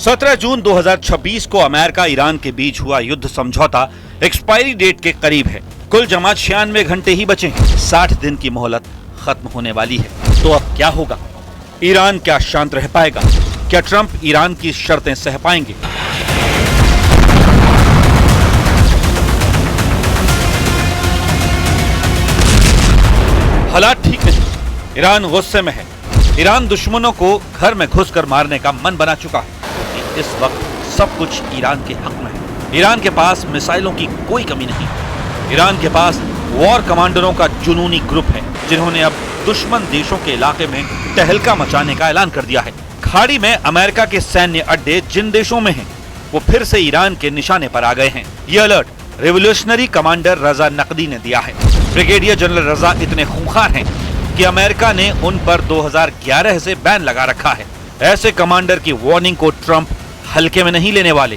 17 जून 2026 को America Iran के बीच हुआ युद्ध समझौता एक्सपायरी डेट के करीब है। कुल जमा 96 घंटे ही बचे हैं। 60 दिन की मोहलत खत्म होने वाली है। तो अब क्या होगा? ईरान क्या शांत रह पाएगा? क्या ट्रंप ईरान की शर्तें सह पाएंगे? हालात ठीक नहीं। ईरान गुस्से में है। ईरान दुश्मनों को घर में घुसकर मारने का मन बना चुका है। इस वक्त सब कुछ ईरान के हक में है। ईरान के पास मिसाइलों की कोई कमी नहीं। ईरान के पास वॉर कमांडरों का जुनूनी ग्रुप है, जिन्होंने अब दुश्मन देशों के इलाके में तहलका मचाने का ऐलान कर दिया है। खाड़ी में अमेरिका के सैन्य अड्डे जिन देशों में हैं, वो फिर से ईरान के निशाने पर आ गए हैं। ये अलर्ट रेवोल्यूशनरी कमांडर रजा नकदी ने दिया है। ब्रिगेडियर जनरल रजा इतने खूंखार हैं कि अमेरिका ने उन पर 2011 से बैन लगा रखा है। ऐसे कमांडर की वार्निंग को ट्रंप हल्के में नहीं लेने वाले।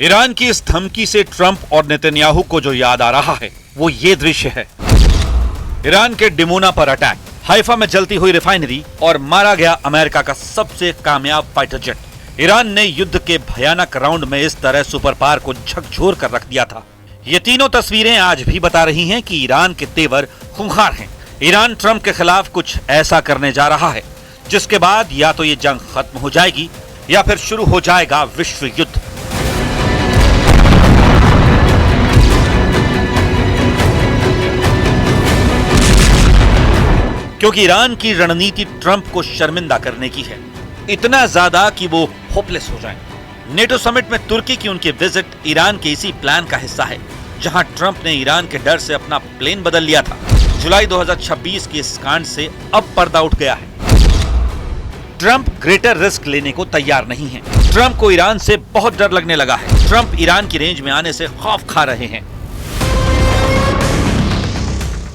ईरान की इस धमकी से ट्रंप और नेतन्याहू को जो याद आ रहा है वो ये दृश्य है। ईरान के डिमोना पर अटैक, हाइफा में जलती हुई रिफाइनरी और मारा गया अमेरिका का सबसे कामयाब फाइटर जेट। ईरान ने युद्ध के भयानक राउंड में इस तरह सुपर पावर को झकझोर कर रख दिया था। ये तीनों तस्वीरें आज भी बता रही हैं कि ईरान के तेवर खूंखार हैं। ईरान ट्रंप के खिलाफ कुछ ऐसा करने जा रहा है जिसके बाद या तो ये जंग खत्म हो जाएगी या फिर शुरू हो जाएगा विश्व युद्ध। क्योंकि ईरान की रणनीति ट्रंप को शर्मिंदा करने की है, इतना ज्यादा कि वो होपलेस हो जाएं। नेटो समिट में तुर्की की उनकी विजिट ईरान के इसी प्लान का हिस्सा है, जहां ट्रंप ने ईरान के डर से अपना प्लेन बदल लिया था। जुलाई 2026 के इस कांड से अब पर्दा उठ गया है। ट्रंप ग्रेटर रिस्क लेने को तैयार नहीं है। ट्रंप को ईरान से बहुत डर लगने लगा है। ट्रंप ईरान की रेंज में आने से खौफ खा रहे हैं।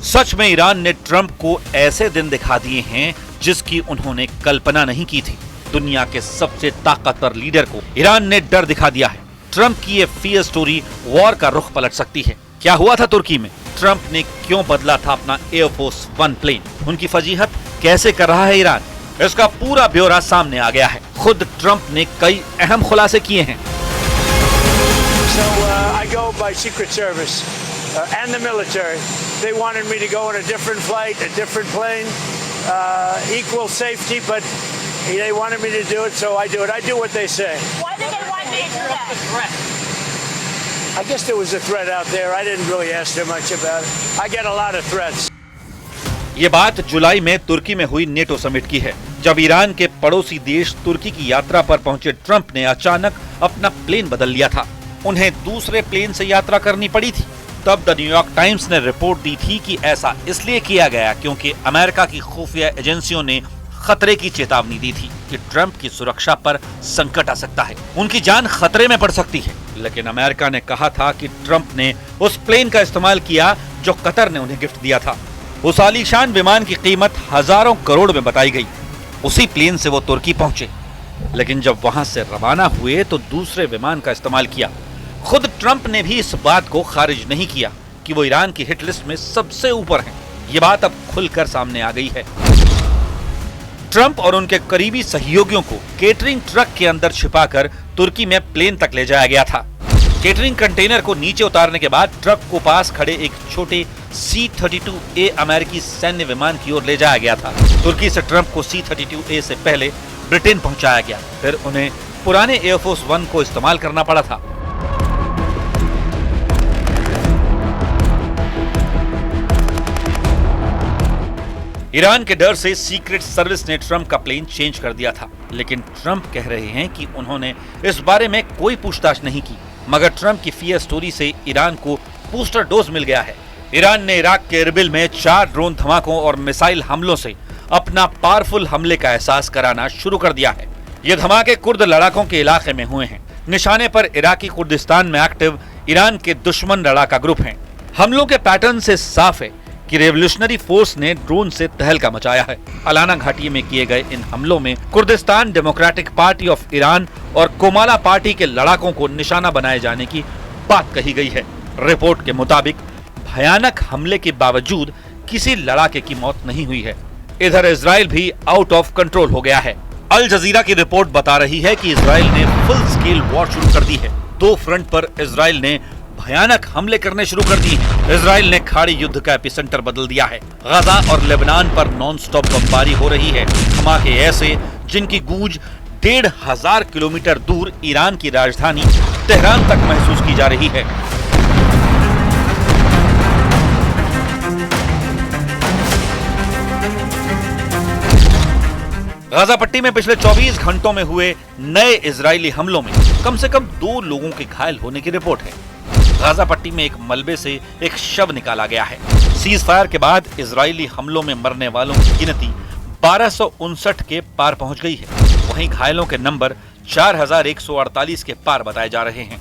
सच में ईरान ने ट्रंप को ऐसे दिन दिखा दिए हैं जिसकी उन्होंने कल्पना नहीं की थी। दुनिया के सबसे ताकतवर लीडर को ईरान ने डर दिखा दिया है। ट्रंप की ये फियर स्टोरी वॉर का रुख पलट सकती है। क्या हुआ था तुर्की में? ट्रंप ने क्यों बदला था अपना एयरफोर्स 1 प्लेन? उनकी फजीहत कैसे कर रहा है ईरान? इसका पूरा ब्यौरा सामने आ गया है। खुद ट्रंप ने कई अहम खुलासे किए हैं। I go by Secret Service and the military. They wanted me to go on a different flight, a different plane, equal safety, but they wanted me to do it, so I do it. I do what they say. Why did they want you to do that? I guess there was a threat out there. I didn't really ask too much about it. I get a lot of threats. ये बात जुलाई में तुर्की में हुई NATO summit की है, जब Iran के पड़ोसी देश तुर्की की यात्रा पर पहुंचे ट्रंप ने अचानक अपना प्लेन बदल लिया था। उन्हें दूसरे प्लेन से यात्रा करनी पड़ी थी। तब द न्यूयॉर्क टाइम्स ने रिपोर्ट दी थी कि ऐसा इसलिए किया गया क्योंकि अमेरिका की खुफिया एजेंसियों ने खतरे की चेतावनी दी थी कि ट्रंप की सुरक्षा पर संकट आ सकता है, उनकी जान खतरे में पड़ सकती है। लेकिन अमेरिका ने कहा था कि ट्रंप ने उस प्लेन का इस्तेमाल किया जो कतर ने उन्हें गिफ्ट दिया था। उस आलीशान विमान की कीमत हजारों करोड़ में बताई गई। उसी प्लेन से वो तुर्की पहुंचे, लेकिन जब वहां से रवाना हुए तो दूसरे विमान का इस्तेमाल किया। खुद ट्रंप ने भी इस बात को खारिज नहीं किया कि वो ईरान की हिट लिस्ट में सबसे ऊपर हैं। ये बात अब खुलकर सामने आ गई है। ट्रंप और उनके करीबी सहयोगियों को केटरिंग ट्रक के अंदर छिपाकर तुर्की में प्लेन तक ले जाया गया था। केटरिंग कंटेनर को नीचे उतारने के बाद ट्रक को पास खड़े एक छोटे C-32A अमेरिकी सैन्य विमान की ओर ले जाया गया था। तुर्की से ट्रंप को C-32A से पहले ब्रिटेन पहुंचाया गया, फिर उन्हें पुराने एयरफोर्स 1 को इस्तेमाल करना पड़ा था। ईरान के डर से सीक्रेट सर्विस ने ट्रंप का प्लेन चेंज कर दिया था, लेकिन ट्रंप कह रहे हैं कि उन्होंने इस बारे में कोई पूछताछ नहीं की। मगर ट्रंप की फियर स्टोरी से ईरान को बूस्टर डोज मिल गया है। ईरान ने इराक के इरबिल में 4 ड्रोन धमाकों और मिसाइल हमलों से अपना पावरफुल हमले का एहसास कराना शुरू कर दिया है। ये धमाके कुर्द लड़ाकों के इलाके में हुए हैं। निशाने पर इराकी कुर्दिस्तान में एक्टिव ईरान के दुश्मन लड़ाका ग्रुप हैं। हमलों के पैटर्न से साफ है कि रेवोल्यूशनरी फोर्स ने ड्रोन से तहलका मचाया है। अलाना घाटी में किए गए इन हमलों में Kurdistan democratic party of Iran और कोमाला पार्टी के लड़ाकों को निशाना बनाए जाने की बात कही गई है। रिपोर्ट के मुताबिक भयानक हमले के बावजूद किसी लड़ाके की मौत नहीं हुई है। इधर इजराइल भी आउट ऑफ कंट्रोल हो गया है। अल जजीरा की रिपोर्ट बता रही है कि इजराइल ने फुल स्केल वॉर शुरू कर दी है। दो फ्रंट पर इजराइल ने भयानक हमले करने शुरू कर दिए हैं। इजराइल ने खाड़ी युद्ध का एपिसेंटर बदल दिया है। गजा और लेबनान पर नॉन स्टॉप बमबारी हो रही है। धमाके ऐसे जिनकी गूंज 1500 किलोमीटर दूर ईरान की राजधानी तेहरान तक महसूस की जा रही है। गाजा पट्टी में पिछले 24 घंटों में हुए नए इजरायली हमलों में कम से कम 2 लोगों के घायल होने की रिपोर्ट है। गाजा पट्टी में एक मलबे से एक शव निकाला गया है। सीज फायर के बाद इजरायली हमलों में मरने वालों की गिनती 1259 के पार पहुंच गई है। वहीं घायलों के नंबर 4148 के पार बताए जा रहे हैं।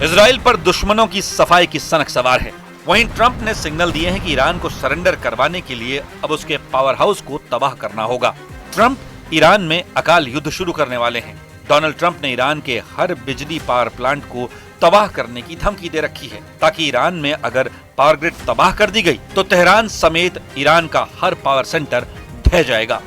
इजराइल पर दुश्मनों की सफाई की सनक सवार है। वहीं ट्रंप ने सिग्नल दिए हैं कि ईरान को सरेंडर करवाने के लिए अब उसके पावर हाउस को तबाह करना होगा। ट्रंप ईरान में अकाल युद्ध शुरू करने वाले हैं। डोनाल्ड ट्रंप ने ईरान के हर बिजली पावर प्लांट को तबाह करने की धमकी दे रखी है, ताकि ईरान में अगर पावर ग्रिड तबाह कर दी गई तो तेहरान समेत ईरान का हर पावर सेंटर ढह जाएगा।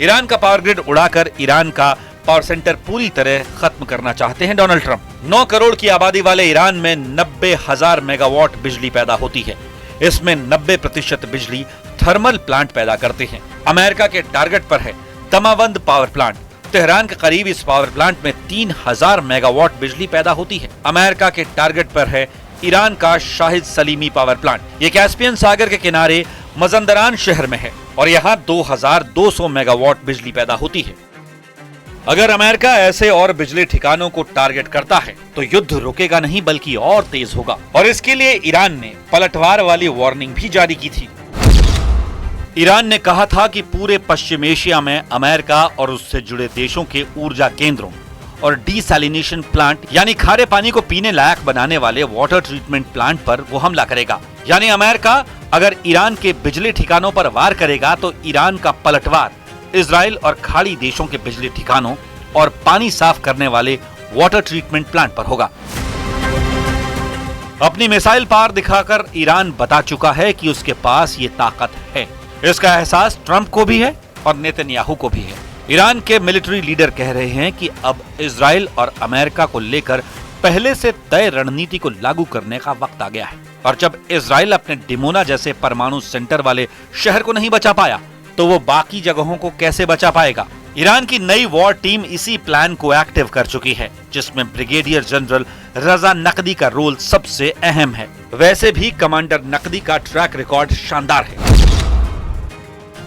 ईरान का पावर ग्रिड उड़ाकर ईरान का पावर सेंटर पूरी तरह खत्म करना चाहते हैं डोनाल्ड ट्रंप। 9 करोड़ की आबादी वाले ईरान में 90,000 मेगावाट बिजली पैदा होती है। इसमें 90% बिजली थर्मल प्लांट पैदा करते हैं। अमेरिका के टारगेट पर है दमावंद पावर प्लांट। तेहरान के करीब इस पावर प्लांट में 3000 मेगावाट बिजली पैदा होती है। अमेरिका के टारगेट पर है ईरान का शाहिद सलीमी पावर प्लांट। ये कैस्पियन सागर के किनारे मजंदरान शहर में है और यहाँ 2200 मेगावाट बिजली पैदा होती है। अगर अमेरिका ऐसे और बिजली ठिकानों को टारगेट करता है तो युद्ध रुकेगा नहीं बल्कि और तेज होगा, और इसके लिए ईरान ने पलटवार वाली वार्निंग भी जारी की थी। ईरान ने कहा था कि पूरे पश्चिम एशिया में अमेरिका और उससे जुड़े देशों के ऊर्जा केंद्रों और डिसैलिनेशन प्लांट यानी खारे पानी को पीने लायक बनाने वाले वाटर ट्रीटमेंट प्लांट पर वो हमला करेगा। यानी अमेरिका अगर ईरान के बिजली ठिकानों पर वार करेगा तो ईरान का पलटवार इजराइल और खाड़ी देशों के बिजली ठिकानों और पानी साफ करने वाले वाटर ट्रीटमेंट प्लांट पर होगा। अपनी मिसाइल पार दिखाकर ईरान बता चुका है कि उसके पास ये ताकत है। इसका एहसास ट्रंप को भी है और नेतन्याहू को भी है। ईरान के मिलिट्री लीडर कह रहे हैं कि अब इजराइल और अमेरिका को लेकर पहले से तय रणनीति को लागू करने का वक्त आ गया है, और जब इजराइल अपने डिमोना जैसे परमाणु सेंटर वाले शहर को नहीं बचा पाया तो वो बाकी जगहों को कैसे बचा पाएगा। ईरान की नई वॉर टीम इसी प्लान को एक्टिव कर चुकी है, जिसमें ब्रिगेडियर जनरल रजा नकदी का रोल सबसे अहम है। वैसे भी कमांडर नकदी का ट्रैक रिकॉर्ड शानदार है।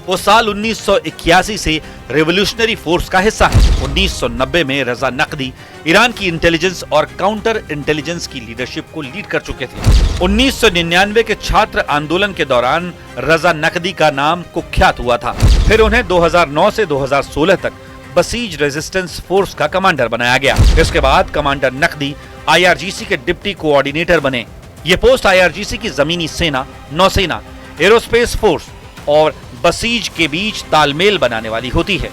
वो साल 1981 से रेवोल्यूशनरी फोर्स का हिस्सा है। 1990 में रजा नकदी ईरान की इंटेलिजेंस और काउंटर इंटेलिजेंस की लीडरशिप को लीड कर चुके थे। 1999 के छात्र आंदोलन के दौरान रजा नकदी का नाम कुख्यात हुआ था। फिर उन्हें 2009 से 2016 तक बसीज रेजिस्टेंस फोर्स का कमांडर बनाया गया। इसके बाद कमांडर नकदी IRGC के डिप्टी कोऑर्डिनेटर बने। ये पोस्ट IRGC की जमीनी सेना, नौसेना, एरोस्पेस फोर्स और बसीज के बीच तालमेल बनाने वाली होती है।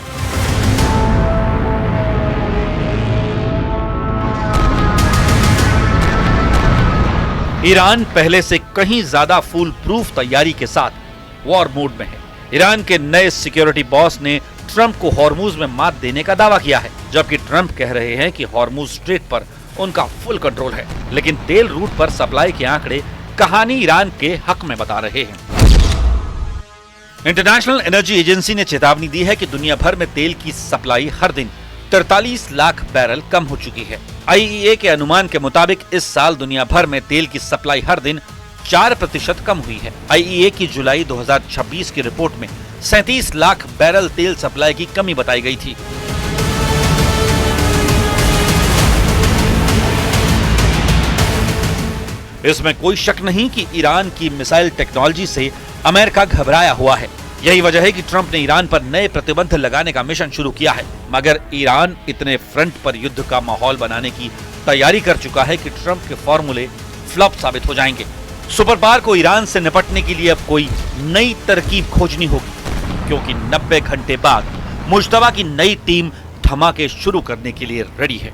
ईरान पहले से कहीं ज्यादा फुल प्रूफ तैयारी के साथ वॉर मोड में है। ईरान के नए सिक्योरिटी बॉस ने ट्रंप को हॉर्मुज में मात देने का दावा किया है, जबकि ट्रंप कह रहे हैं कि हॉर्मुज स्ट्रेट पर उनका फुल कंट्रोल है। लेकिन तेल रूट पर सप्लाई के आंकड़े कहानी ईरान के हक में बता रहे हैं। इंटरनेशनल एनर्जी एजेंसी ने चेतावनी दी है कि दुनिया भर में तेल की सप्लाई हर दिन 43 लाख बैरल कम हो चुकी है। IEA के अनुमान के मुताबिक इस साल दुनिया भर में तेल की सप्लाई हर दिन 4% कम हुई है। IEA की जुलाई 2026 की रिपोर्ट में 37 लाख बैरल तेल सप्लाई की कमी बताई गई थी। इसमें कोई शक नहीं कि ईरान की मिसाइल टेक्नोलॉजी से अमेरिका घबराया हुआ है। यही वजह है कि ट्रंप ने ईरान पर नए प्रतिबंध लगाने का मिशन शुरू किया है। मगर ईरान इतने फ्रंट पर युद्ध का माहौल बनाने की तैयारी कर चुका है कि ट्रंप के फॉर्मूले फ्लॉप साबित हो जाएंगे। सुपर पावर को ईरान से निपटने के लिए अब कोई नई तरकीब खोजनी होगी, क्योंकि 90 घंटे बाद मुश्तबा की नई टीम धमाके शुरू करने के लिए रेडी है।